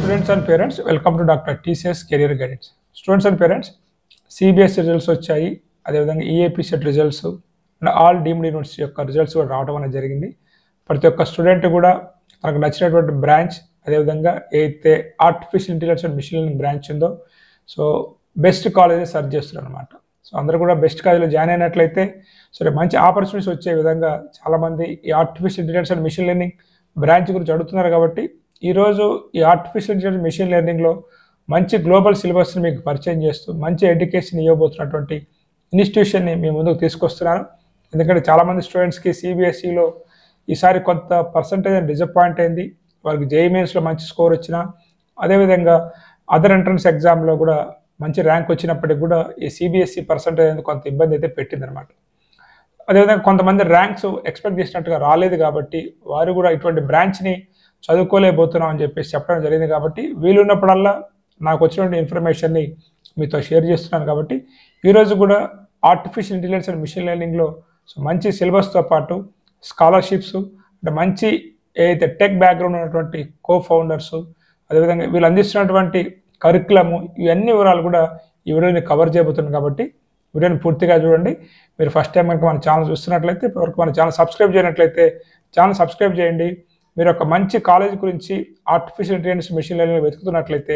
Students and parents, welcome to Dr. TCS Career Guidance. Students and parents, CBSE results వచ్చాయి. అదేవిధంగా EAP set results all deemed university యొక్క results కూడా రావడం అనేది జరిగింది. ప్రతి ఒక్క స్టూడెంట్ కూడా తనకు నచ్చినటువంటి బ్రాంచ్, అదేవిధంగా అయితే artificial intelligence and machine learning branch ఉందో సో బెస్ట్ కాలేజ్ సెర్చ్ చేస్తున్నారు అనమాట. సో అందరూ కూడా బెస్ట్ కాలేజ్లో జాయిన్ అయినట్లయితే సరే మంచి ఆపర్చునిటీస్ వచ్చే విధంగా చాలామంది ఈ artificial intelligence and machine learning branch గురించి అడుగుతున్నారు. కాబట్టి ఈరోజు ఈ ఆర్టిఫిషియల్ ఇంటెలిజెన్స్ మిషన్ లెర్నింగ్లో మంచి గ్లోబల్ సిలబస్ని మీకు పరిచయం చేస్తూ మంచి ఎడ్యుకేషన్ ఇవ్వబోతున్నటువంటి ఇన్స్టిట్యూషన్ని మీ ముందుకు తీసుకొస్తున్నాను. ఎందుకంటే చాలామంది స్టూడెంట్స్కి సిబిఎస్ఈలో ఈసారి కొంత పర్సంటేజ్ డిసప్పాయింట్ అయింది. వాళ్ళకి జేఈఈ మెయిన్స్లో మంచి స్కోర్ వచ్చినా, అదేవిధంగా అదర్ ఎంట్రన్స్ ఎగ్జామ్లో కూడా మంచి ర్యాంక్ వచ్చినప్పటికి కూడా ఈ సిబిఎస్ఈ పర్సంటేజ్ అనేది కొంత ఇబ్బంది అయితే పెట్టిందనమాట. అదేవిధంగా కొంతమంది ర్యాంక్స్ ఎక్స్పెక్ట్ చేసినట్టుగా రాలేదు కాబట్టి వారు కూడా ఇటువంటి బ్రాంచ్ని చదువుకోలేకపోతున్నాం అని చెప్పేసి చెప్పడం జరిగింది. కాబట్టి వీలున్నప్పుడల్లా నాకు వచ్చినటువంటి ఇన్ఫర్మేషన్ని మీతో షేర్ చేస్తున్నాను. కాబట్టి ఈరోజు కూడా ఆర్టిఫిషియల్ ఇంటెలిజెన్స్ అండ్ మిషన్ లెర్నింగ్లో సో మంచి సిలబస్తో పాటు స్కాలర్షిప్స్, అంటే మంచి ఏదైతే టెక్ బ్యాక్గ్రౌండ్ ఉన్నటువంటి కో-ఫౌండర్స్, అదేవిధంగా వీళ్ళు అందిస్తున్నటువంటి కరికులము, ఇవన్నీ వివరాలు కూడా ఈ వీడియోని కవర్ చేయబోతున్నాను. కాబట్టి వీడియోని పూర్తిగా చూడండి. మీరు ఫస్ట్ టైం కనుక మన ఛానల్ చూస్తున్నట్లయితే, ఇప్పటివరకు మన ఛానల్ సబ్స్క్రైబ్ చేయనట్లయితే ఛానల్ సబ్స్క్రైబ్ చేయండి. మీరు ఒక మంచి కాలేజ్ గురించి ఆర్టిఫిషియల్ ఇంటెలిజెన్స్ మిషన్ లెర్నింగ్ వెతుకుతున్నట్లయితే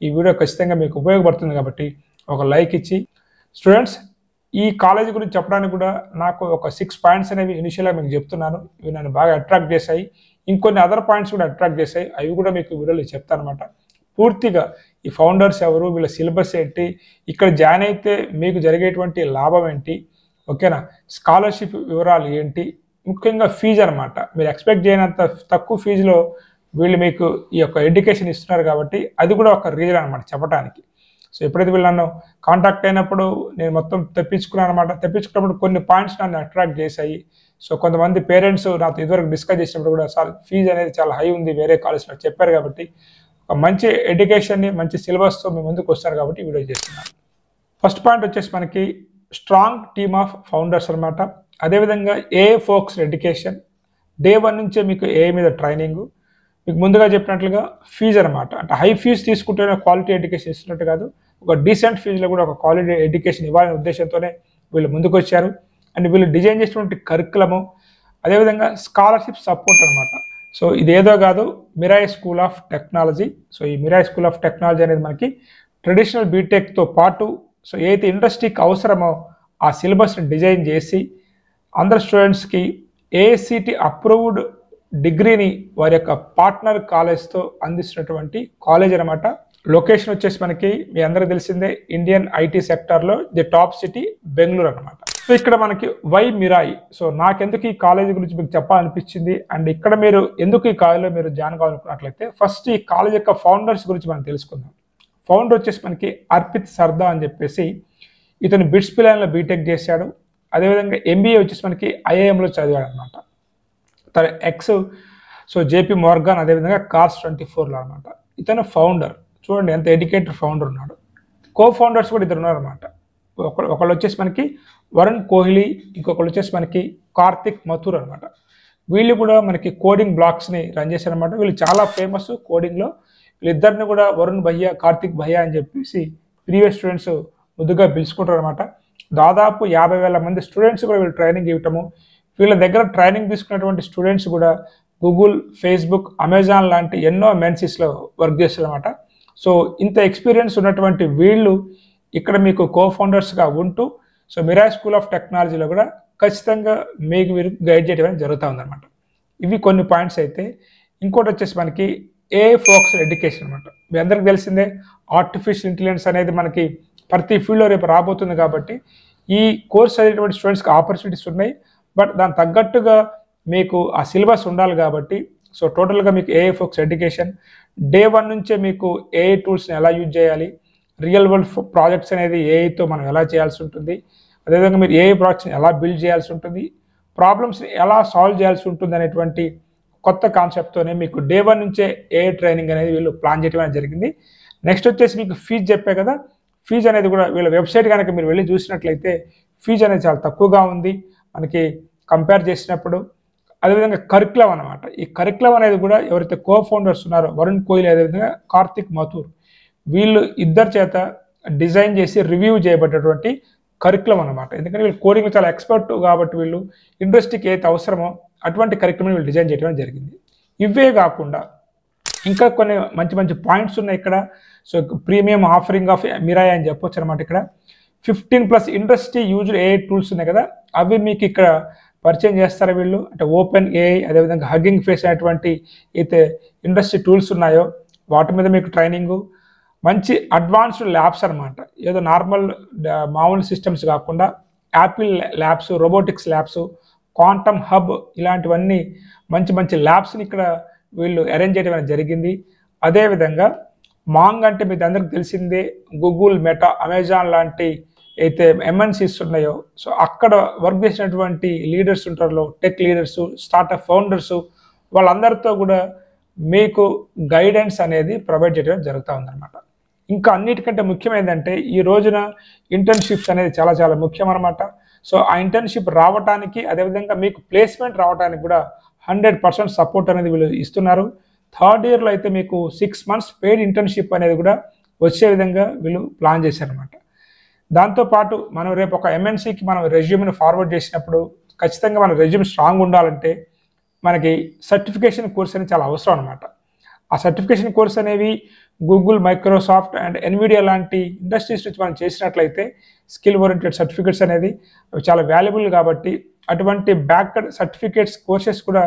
ఈ వీడియో ఖచ్చితంగా మీకు ఉపయోగపడుతుంది. కాబట్టి ఒక లైక్ ఇచ్చి, స్టూడెంట్స్ ఈ కాలేజ్ గురించి చెప్పడానికి కూడా నాకు ఒక 6 పాయింట్స్ అనేవి ఇనిషియల్గా మీకు చెప్తున్నాను. ఇవి నన్ను బాగా అట్రాక్ట్ చేశాయి. ఇంకొన్ని అదర్ పాయింట్స్ కూడా అట్రాక్ట్ చేశాయి. అవి కూడా మీకు వీడియోలో చెప్తాను అనమాట. పూర్తిగా ఈ ఫౌండర్స్ ఎవరు, వీళ్ళ సిలబస్ ఏంటి, ఇక్కడ జాయిన్ అయితే మీకు జరిగేటువంటి లాభం ఏంటి, ఓకేనా, స్కాలర్షిప్ వివరాలు ఏంటి, ముఖ్యంగా ఫీజు అనమాట. మీరు ఎక్స్పెక్ట్ చేయనంత తక్కువ ఫీజులో వీళ్ళు మీకు ఈ యొక్క ఎడ్యుకేషన్ ఇస్తున్నారు. కాబట్టి అది కూడా ఒక రీజన్ అనమాట చెప్పడానికి. సో ఎప్పుడైతే వీళ్ళు నన్ను కాంటాక్ట్ అయినప్పుడు నేను మొత్తం తెప్పించుకున్నాను అనమాట. తెప్పించుకున్నప్పుడు కొన్ని పాయింట్స్ నన్ను అట్రాక్ట్ చేశాయి. సో కొంతమంది పేరెంట్స్ నాతో ఇదివరకు డిస్కస్ చేసినప్పుడు కూడా సార్ ఫీజు అనేది చాలా హై ఉంది వేరే కాలేజ్లో చెప్పారు. కాబట్టి ఒక మంచి ఎడ్యుకేషన్ని మంచి సిలబస్తో మీ ముందుకు వస్తారు. కాబట్టి వీడియో చేస్తున్నాను. ఫస్ట్ పాయింట్ వచ్చేసి మనకి స్ట్రాంగ్ టీమ్ ఆఫ్ ఫౌండర్స్ అనమాట. అదేవిధంగా ఏ ఫోకస్డ్ ఎడ్యుకేషన్, డే 1 నుంచే మీకు ఏ మీద ట్రైనింగు, మీకు ముందుగా చెప్పినట్లుగా ఫీజు అనమాట. అంటే హై ఫీజు తీసుకుంటేనే క్వాలిటీ ఎడ్యుకేషన్ ఇస్తున్నట్టు కాదు, ఒక డీసెంట్ ఫీజులో కూడా ఒక క్వాలిటీ ఎడ్యుకేషన్ ఇవ్వాలనే ఉద్దేశంతోనే వీళ్ళు ముందుకు వచ్చారు. అండ్ వీళ్ళు డిజైన్ చేసినటువంటి కరికులము, అదేవిధంగా స్కాలర్షిప్ సపోర్ట్ అనమాట. సో ఇదేదో కాదు, Mirai school of technology. So ఈ మిరాయ్ స్కూల్ ఆఫ్ టెక్నాలజీ అనేది మనకి ట్రెడిషనల్ బీటెక్తో పాటు సో ఏదైతే ఇండస్ట్రీకి అవసరమో ఆ సిలబస్ని డిజైన్ చేసి అందరు స్టూడెంట్స్కి ఏఐసిటి అప్రూవ్డ్ డిగ్రీని వారి యొక్క పార్ట్నర్ కాలేజ్తో అందిస్తున్నటువంటి కాలేజ్ అనమాట. లొకేషన్ వచ్చేసి మనకి మీ అందరికీ తెలిసిందే, ఇండియన్ ఐటీ సెక్టార్లో ది టాప్ సిటీ బెంగళూరు అనమాట. సో ఇక్కడ మనకి వై మిరాయ్. సో నాకెందుకు ఈ కాలేజ్ గురించి మీకు చెప్పాలనిపించింది అండ్ ఇక్కడ మీరు ఎందుకు ఈ కాలేజ్లో మీరు జాయిన్ కావాలనుకున్నట్లయితే ఫస్ట్ ఈ కాలేజ్ యొక్క ఫౌండర్స్ గురించి మనం తెలుసుకుందాం. ఫౌండర్ వచ్చేసి మనకి అర్పిత్ సర్దా అని చెప్పేసి, ఇతను బిట్స్ పిలాన్లో బీటెక్ చేశాడు. అదేవిధంగా ఎంబీఏ వచ్చేసి మనకి ఐఐఎంలో చదివాడు అనమాట. తన సో జేపీ మోర్గాన్, అదేవిధంగా కార్స్ 24లో అనమాట. ఇతను ఫౌండర్. చూడండి ఎంత ఎడ్యుకేటెడ్ ఫౌండర్ ఉన్నాడు. కో ఫౌండర్స్ కూడా ఇద్దరు ఉన్నారనమాట. ఒకళ్ళు వచ్చేసి మనకి వరుణ్ కోహ్లీ, ఇంకొకళ్ళు వచ్చేసి మనకి కార్తిక్ మథుర్ అనమాట. వీళ్ళు కూడా మనకి కోడింగ్ బ్లాక్స్ని రన్ చేశారనమాట. వీళ్ళు చాలా ఫేమస్ కోడింగ్లో. వీళ్ళిద్దరిని కూడా వరుణ్ భయ్యా, కార్తిక్ భయ్యా అని చెప్పేసి ప్రీవియస్ స్టూడెంట్స్ ముద్దుగా పిలుచుకుంటారు అనమాట. దాదాపు 50,000 మంది స్టూడెంట్స్ కూడా వీళ్ళు ట్రైనింగ్ ఇవ్వటము, వీళ్ళ దగ్గర ట్రైనింగ్ తీసుకున్నటువంటి స్టూడెంట్స్ కూడా గూగుల్, ఫేస్బుక్, అమెజాన్ లాంటి ఎన్నో ఎంఎన్సీస్లో వర్క్ చేస్తారన్నమాట. సో ఇంత ఎక్స్పీరియన్స్ ఉన్నటువంటి వీళ్ళు ఇక్కడ మీకు కో-ఫౌండర్స్గా ఉంటూ సో మిరాయ్ స్కూల్ ఆఫ్ టెక్నాలజీలో కూడా ఖచ్చితంగా మీకు మీరు గైడ్ చేయడం జరుగుతూ ఉందన్నమాట. ఇవి కొన్ని పాయింట్స్ అయితే, ఇంకోటి వచ్చేసి మనకి ఏ ఫోకస్డ్ ఎడ్యుకేషన్ అనమాట. మీ అందరికీ తెలిసిందే ఆర్టిఫిషియల్ ఇంటెలిజెన్స్ అనేది మనకి ప్రతి ఫీల్డ్లో రేపు రాబోతుంది. కాబట్టి ఈ కోర్స్ చదివేటువంటి స్టూడెంట్స్కి ఆపర్చునిటీస్ ఉన్నాయి. బట్ దానికి తగ్గట్టుగా మీకు ఆ సిలబస్ ఉండాలి. కాబట్టి సో టోటల్గా మీకు ఏఐ ఫోకస్ ఎడ్యుకేషన్, డే 1 నుంచే మీకు ఏఐ టూల్స్ని ఎలా యూజ్ చేయాలి, రియల్ వరల్డ్ ప్రాజెక్ట్స్ అనేది ఏఐతో మనం ఎలా చేయాల్సి ఉంటుంది, అదేవిధంగా మీరు ఏఐ ప్రాజెక్ట్స్ని ఎలా బిల్డ్ చేయాల్సి ఉంటుంది, ప్రాబ్లమ్స్ని ఎలా సాల్వ్ చేయాల్సి ఉంటుంది అనేటువంటి కొత్త కాన్సెప్ట్తోనే మీకు డే 1 నుంచే ఏఐ ట్రైనింగ్ అనేది వీళ్ళు ప్లాన్ చేయడం అనేది జరిగింది. నెక్స్ట్ వచ్చేసి మీకు ఫీజు చెప్పే కదా, ఫీజు అనేది కూడా వీళ్ళ వెబ్సైట్ కనుక మీరు వెళ్ళి చూసినట్లయితే ఫీజు అనేది చాలా తక్కువగా ఉంది మనకి కంపేర్ చేసినప్పుడు. అదేవిధంగా కరికులం అనమాట. ఈ కరికులం అనేది కూడా ఎవరైతే కో ఫౌండర్స్ ఉన్నారో వరుణ్ కోహ్లీ అదేవిధంగా కార్తిక్ మథూర్ వీళ్ళు ఇద్దరి చేత డిజైన్ చేసి రివ్యూ చేయబడ్డటువంటి కరికులం అనమాట. ఎందుకంటే వీళ్ళు కోడింగ్ చాలా ఎక్స్పర్ట్ కాబట్టి వీళ్ళు ఇండస్ట్రీకి ఏదైతే అవసరమో అటువంటి కరికులం వీళ్ళు డిజైన్ చేయడం జరిగింది. ఇవే కాకుండా ఇంకా కొన్ని మంచి మంచి పాయింట్స్ ఉన్నాయి ఇక్కడ. So premium offering of Mirai అని చెప్పొచ్చు అనమాట. ఇక్కడ 15+ ఇండస్ట్రీ యూజ్డ్ ఏఐ టూల్స్ ఉన్నాయి కదా, అవి మీకు ఇక్కడ పరిచయం చేస్తారు వీళ్ళు. అంటే ఓపెన్ ఏఐ అదేవిధంగా హగ్గింగ్ ఫేస్ అనేటువంటి అయితే ఇండస్ట్రీ టూల్స్ ఉన్నాయో వాటి మీద మీకు ట్రైనింగు, మంచి అడ్వాన్స్డ్ ల్యాబ్స్ అనమాట. ఏదో నార్మల్ మామూలు సిస్టమ్స్ కాకుండా Apple labs, robotics labs, quantum hub ఇలాంటివన్నీ మంచి మంచి ల్యాబ్స్ని ఇక్కడ వీళ్ళు అరేంజ్ చేయడం జరిగింది. అదేవిధంగా మాంగ్ అంటే మీకు అందరికి తెలిసిందే, గూగుల్, మెటా, అమెజాన్ లాంటి అయితే ఎంఎన్సీస్ ఉన్నాయో సో అక్కడ వర్క్ చేసినటువంటి లీడర్స్ ఉంటారు, టెక్ లీడర్స్, స్టార్టప్ ఫౌండర్స్, వాళ్ళందరితో కూడా మీకు గైడెన్స్ అనేది ప్రొవైడ్ చేయడం జరుగుతూ ఉందన్నమాట. ఇంకా అన్నిటికంటే ముఖ్యమైనదంటే ఈ రోజున ఇంటర్న్షిప్స్ అనేది చాలా చాలా ముఖ్యం అనమాట. సో ఆ ఇంటర్న్షిప్ రావడానికి అదేవిధంగా మీకు ప్లేస్మెంట్ రావడానికి కూడా 100% సపోర్ట్ అనేది వీళ్ళు ఇస్తున్నారు. థర్డ్ ఇయర్లో అయితే మీకు 6 months పెయిడ్ ఇంటర్న్షిప్ అనేది కూడా వచ్చే విధంగా వీళ్ళు ప్లాన్ చేశారనమాట. దాంతోపాటు మనం రేపు ఒక ఎంఎన్సీకి మనం రెజ్యూమ్ని ఫార్వర్డ్ చేసినప్పుడు ఖచ్చితంగా మన రెజ్యూమ్ స్ట్రాంగ్ ఉండాలంటే మనకి సర్టిఫికేషన్ కోర్స్ అనేది చాలా అవసరం అనమాట. ఆ సర్టిఫికేషన్ కోర్స్ అనేవి గూగుల్, మైక్రోసాఫ్ట్ అండ్ ఎన్విడియా లాంటి ఇండస్ట్రీస్ నుంచి మనం చేసినట్లయితే స్కిల్ ఓరియంటెడ్ సర్టిఫికేట్స్ అనేది చాలా వాల్యుబుల్ కాబట్టి అటువంటి బ్యాక్డ్ సర్టిఫికేట్స్ కోర్సెస్ కూడా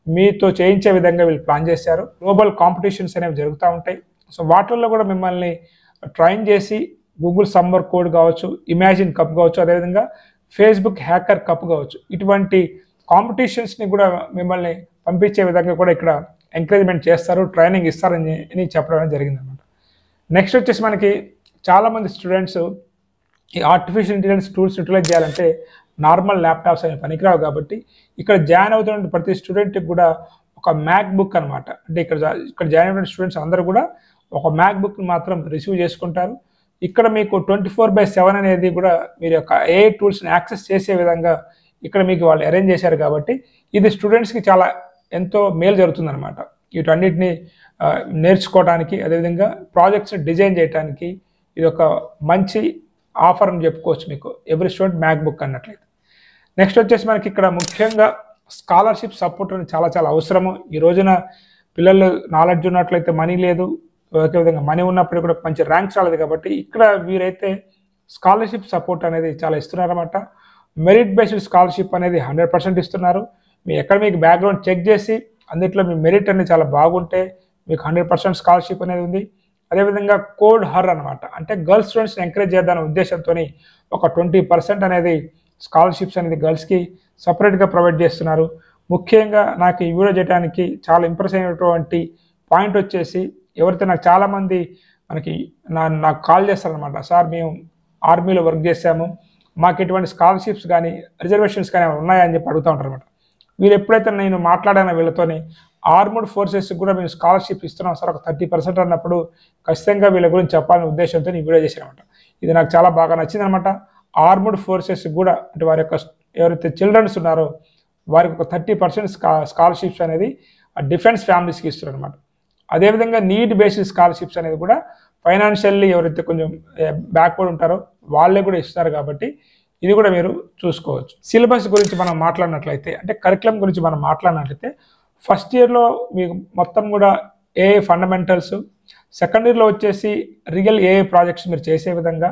మీతో చేయించే విధంగా వీళ్ళు ప్లాన్ చేశారు. గ్లోబల్ కాంపిటీషన్స్ అనేవి జరుగుతూ ఉంటాయి. సో వాటిల్లో కూడా మిమ్మల్ని ట్రైన్ చేసి గూగుల్ సమ్మర్ కోడ్ కావచ్చు, ఇమాజిన్ కప్ కావచ్చు, అదేవిధంగా ఫేస్బుక్ హ్యాకర్ కప్ కావచ్చు, ఇటువంటి కాంపిటీషన్స్ని కూడా మిమ్మల్ని పంపించే విధంగా కూడా ఇక్కడ ఎంకరేజ్మెంట్ చేస్తారు, ట్రైనింగ్ ఇస్తారని చెప్పడం జరిగిందనమాట. నెక్స్ట్ వచ్చేసి మనకి చాలామంది స్టూడెంట్స్ ఈ ఆర్టిఫిషియల్ ఇంటెలిజెన్స్ టూల్స్ యూటిలైజ్ చేయాలంటే నార్మల్ ల్యాప్టాప్స్ అనేవి పనికిరావు కాబట్టి ఇక్కడ జాయిన్ అవుతున్న ప్రతి స్టూడెంట్కి కూడా ఒక మ్యాక్ బుక్ అనమాట. అంటే ఇక్కడ జాయిన్ అయిన స్టూడెంట్స్ అందరూ కూడా ఒక మ్యాక్ బుక్ని మాత్రం రిసీవ్ చేసుకుంటారు. ఇక్కడ మీకు 24/7 అనేది కూడా మీరు యొక్క ఏఐ టూల్స్ని యాక్సెస్ చేసే విధంగా ఇక్కడ మీకు వాళ్ళు అరేంజ్ చేశారు కాబట్టి ఇది స్టూడెంట్స్కి చాలా ఎంతో మేలు జరుగుతుందన్నమాట. వీటన్నిటిని నేర్చుకోవడానికి అదేవిధంగా ప్రాజెక్ట్స్ని డిజైన్ చేయడానికి ఇది ఒక మంచి ఆఫర్ అని చెప్పుకోవచ్చు మీకు, ఎవ్రీ స్టూడెంట్ మ్యాక్ బుక్ అన్నట్లయితే. నెక్స్ట్ వచ్చేసి మనకి ఇక్కడ ముఖ్యంగా స్కాలర్షిప్ సపోర్ట్ అనేది చాలా చాలా అవసరము. ఈ రోజున పిల్లలు నాలెడ్జ్ ఉన్నట్లయితే మనీ లేదు, ఒకే విధంగా మనీ ఉన్నప్పుడు కూడా మంచి ర్యాంక్స్ రాలేదు కాబట్టి ఇక్కడ వీరైతే స్కాలర్షిప్ సపోర్ట్ అనేది చాలా ఇస్తున్నారన్నమాట. మెరిట్ బేస్డ్ స్కాలర్షిప్ అనేది 100% ఇస్తున్నారు. మీ అకాడమిక్ బ్యాక్గ్రౌండ్ చెక్ చేసి అందులో మీ మెరిట్ అనేది చాలా బాగుంటే మీకు 100% స్కాలర్షిప్ అనేది ఉంది. అదేవిధంగా కోడ్ హర్ అనమాట, అంటే గర్ల్స్ స్టూడెంట్స్ని ఎంకరేజ్ చేద్దామనే ఉద్దేశంతో ఒక 20% అనేది స్కాలర్షిప్స్ అనేది గర్ల్స్కి సపరేట్గా ప్రొవైడ్ చేస్తున్నారు. ముఖ్యంగా నాకు ఈ వీడియో చేయడానికి చాలా ఇంప్రెస్ అయినటువంటి పాయింట్ వచ్చేసి ఎవరైతే నాకు చాలామంది నాకు కాల్ చేస్తారనమాట, సార్ మేము ఆర్మీలో వర్క్ చేసాము, మాకు ఎటువంటి స్కాలర్షిప్స్ కానీ రిజర్వేషన్స్ కానీ ఉన్నాయని చెప్పి అడుగుతూ ఉంటారు అనమాట. వీళ్ళు ఎప్పుడైతే నేను మాట్లాడానో వీళ్ళతోని ఆర్మడ్ ఫోర్సెస్ కూడా మేము స్కాలర్షిప్ ఇస్తున్నాం సార్ ఒక 30% అన్నప్పుడు ఖచ్చితంగా వీళ్ళ గురించి చెప్పాలనే ఉద్దేశంతో ఈ వీడియో చేశానమాట. ఇది నాకు చాలా బాగా నచ్చిందనమాట. ఆర్మడ్ ఫోర్సెస్ కూడా అంటే వారి యొక్క ఎవరైతే చిల్డ్రన్స్ ఉన్నారో వారికి ఒక 30% స్కాలర్షిప్స్ అనేది డిఫెన్స్ ఫ్యామిలీస్కి ఇస్తున్నారు అనమాట. అదేవిధంగా నీడ్ బేస్డ్ స్కాలర్షిప్స్ అనేది కూడా ఫైనాన్షియల్లీ ఎవరైతే కొంచెం బ్యాక్వర్డ్ ఉంటారో వాళ్ళే కూడా ఇస్తున్నారు కాబట్టి ఇది కూడా మీరు చూసుకోవచ్చు. సిలబస్ గురించి మనం మాట్లాడినట్లయితే అంటే కరికులం గురించి మనం మాట్లాడినట్లయితే ఫస్ట్ ఇయర్లో మీకు మొత్తం కూడా ఏఐ ఫండమెంటల్స్, సెకండ్ ఇయర్లో వచ్చేసి రియల్ ఏఐ ప్రాజెక్ట్స్ మీరు చేసే విధంగా,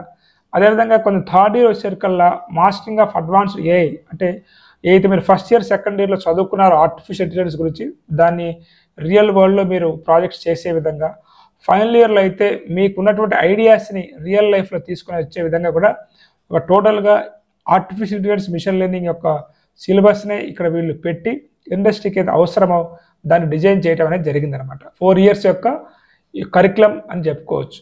అదేవిధంగా కొన్ని థర్డ్ ఇయర్ వచ్చేసరికల్లా మాస్టరింగ్ ఆఫ్ అడ్వాన్స్డ్ ఏఐ అంటే ఏదైతే మీరు ఫస్ట్ ఇయర్ సెకండ్ ఇయర్లో చదువుకున్నారో ఆర్టిఫిషియల్ ఇంటెలిజెన్స్ గురించి దాన్ని రియల్ వరల్డ్లో మీరు ప్రాజెక్ట్స్ చేసే విధంగా, ఫైనల్ ఇయర్లో అయితే మీకు ఉన్నటువంటి ఐడియాస్ని రియల్ లైఫ్లో తీసుకుని వచ్చే విధంగా కూడా ఒక టోటల్గా ఆర్టిఫిషియల్ ఇంటెలిజెన్స్ మిషన్ లెర్నింగ్ యొక్క సిలబస్నే ఇక్కడ వీళ్ళు పెట్టి ఇండస్ట్రీకి అయితే అవసరమో దాన్ని డిజైన్ చేయడం అనేది జరిగిందనమాట. 4 years యొక్క ఈ కరికులం అని చెప్పుకోవచ్చు.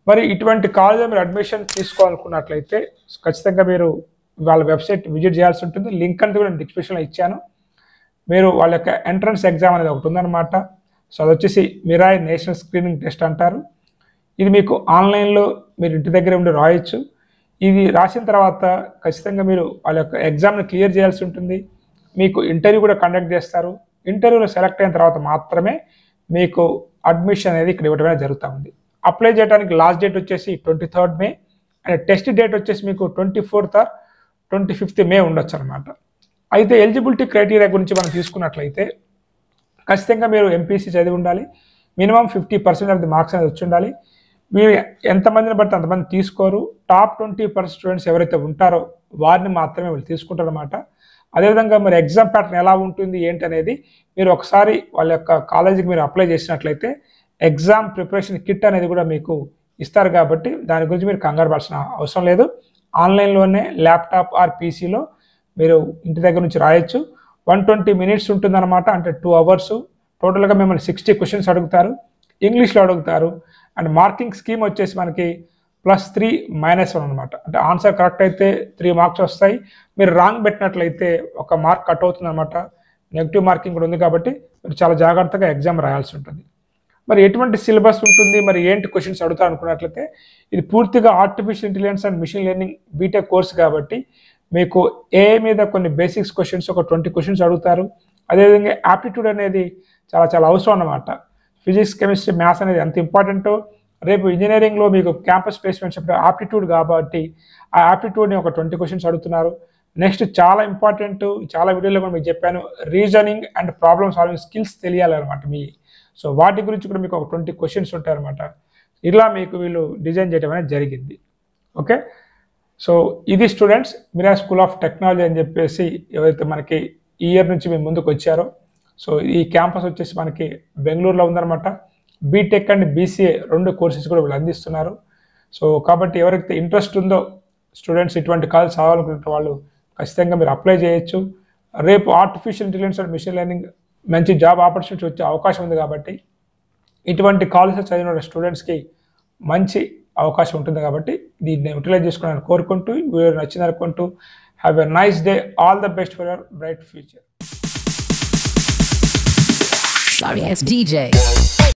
మరి ఇటువంటి కాలేజీలో మీరు అడ్మిషన్ తీసుకోవాలనుకున్నట్లయితే ఖచ్చితంగా మీరు వాళ్ళ వెబ్సైట్ విజిట్ చేయాల్సి ఉంటుంది. లింక్ అనేది కూడా నేను డిస్క్రిప్షన్లో ఇచ్చాను. మీరు వాళ్ళ యొక్క ఎంట్రన్స్ ఎగ్జామ్ అనేది ఒకటి ఉందన్నమాట. సో అది వచ్చేసి మిరాయ్ నేషనల్ స్క్రీనింగ్ టెస్ట్ అంటారు. ఇది మీకు ఆన్లైన్లో మీరు ఇంటి దగ్గర ఉండి రాయొచ్చు. ఇది రాసిన తర్వాత ఖచ్చితంగా మీరు వాళ్ళ యొక్క ఎగ్జామ్ని క్లియర్ చేయాల్సి ఉంటుంది. మీకు ఇంటర్వ్యూ కూడా కండక్ట్ చేస్తారు. ఇంటర్వ్యూలో సెలెక్ట్ అయిన తర్వాత మాత్రమే మీకు అడ్మిషన్ అనేది ఇక్కడ ఇవ్వడమే జరుగుతూ ఉంది. అప్లై చేయడానికి లాస్ట్ డేట్ వచ్చేసి 23rd May and test date వచ్చేసి మీకు 24th or 25th మే ఉండొచ్చు అనమాట. అయితే ఎలిజిబిలిటీ క్రైటీరియా గురించి మనం తీసుకున్నట్లయితే ఖచ్చితంగా మీరు ఎంపీసీ చదివి ఉండాలి. మినిమం 50% ఆఫ్ ది మార్క్స్ అనేది వచ్చి ఉండాలి. మీరు ఎంతమందిని బట్టి అంతమంది తీసుకోరు. టాప్ 20% స్టూడెంట్స్ ఎవరైతే ఉంటారో వారిని మాత్రమే వీళ్ళు తీసుకుంటారు అనమాట. అదేవిధంగా మరి ఎగ్జామ్ ప్యాటర్న్ ఎలా ఉంటుంది ఏంటి అనేది మీరు ఒకసారి వాళ్ళ యొక్క కాలేజీకి మీరు అప్లై చేసినట్లయితే ఎగ్జామ్ ప్రిపరేషన్ కిట్ అనేది కూడా మీకు ఇస్తారు కాబట్టి దాని గురించి మీరు కంగారు పడాల్సిన అవసరం లేదు. ఆన్లైన్లోనే ల్యాప్టాప్ ఆర్ పీసీలో మీరు ఇంటి దగ్గర నుంచి రాయొచ్చు. 120 minutes ఉంటుందన్నమాట. అంటే 2 hours. టోటల్గా మిమ్మల్ని 60 questions అడుగుతారు, ఇంగ్లీష్లో అడుగుతారు. అండ్ మార్కింగ్ స్కీమ్ వచ్చేసి మనకి +3 -1 అనమాట. అంటే ఆన్సర్ కరెక్ట్ అయితే 3 marks వస్తాయి. మీరు రాంగ్ పెట్టినట్లయితే 1 mark కట్ అవుతుంది అనమాట. నెగిటివ్ మార్కింగ్ కూడా ఉంది కాబట్టి మీరు చాలా జాగ్రత్తగా ఎగ్జామ్ రాయాల్సి ఉంటుంది. మరి ఎటువంటి సిలబస్ ఉంటుంది, మరి ఏంటి క్వశ్చన్స్ అడుగుతారు అనుకున్నట్లయితే ఇది పూర్తిగా artificial intelligence and machine learning BTech course కాబట్టి మీకు AI మీద కొన్ని బేసిక్స్ క్వశ్చన్స్ ఒక 20 questions అడుగుతారు. అదేవిధంగా యాప్టిట్యూడ్ అనేది చాలా అవసరం అన్నమాట. ఫిజిక్స్, కెమిస్ట్రీ, మ్యాథ్స్ అనేది ఎంత ఇంపార్టెంటో రేపు ఇంజనీరింగ్లో మీకు క్యాంపస్ ప్లేస్మెంట్స్ అప్పుడు యాప్టిట్యూడ్ కాబట్టి ఆ యాప్టిట్యూడ్ని ఒక 20 questions అడుగుతున్నారు. నెక్స్ట్ చాలా ఇంపార్టెంట్, చాలా వీడియోలో కూడా మీకు చెప్పాను, reasoning and problem solving skills తెలియాలన్నమాట మీ. సో వాటి గురించి కూడా మీకు ఒక 20 questions ఉంటాయన్నమాట. ఇలా మీకు వీళ్ళు డిజైన్ చేయడం అనేది జరిగింది. ఓకే, సో ఇది students Meera school of technology అని చెప్పేసి ఎవరైతే మనకి ఈ ఇయర్ నుంచి మేము ముందుకు వచ్చారో. సో ఈ క్యాంపస్ వచ్చేసి మనకి బెంగళూరులో ఉందన్నమాట. బీటెక్ అండ్ BCA 2 కోర్సెస్ కూడా వీళ్ళు అందిస్తున్నారు. సో కాబట్టి ఎవరైతే ఇంట్రెస్ట్ ఉందో స్టూడెంట్స్ ఇటువంటి కాలేజ్ చదవాలనుకుంటున్న వాళ్ళు ఖచ్చితంగా మీరు అప్లై చేయొచ్చు. రేపు artificial intelligence and machine learning మంచి జాబ్ ఆపర్చునిటీ వచ్చే అవకాశం ఉంది కాబట్టి ఇటువంటి కాలేజెస్ చదివిన స్టూడెంట్స్కి మంచి అవకాశం ఉంటుంది కాబట్టి దీన్ని యూటిలైజ్ చేసుకోవాలని కోరుకుంటూ వీడియో నచ్చింది అనుకుంటూ have a nice day. All the best for your bright future. Sorry, it's DJ.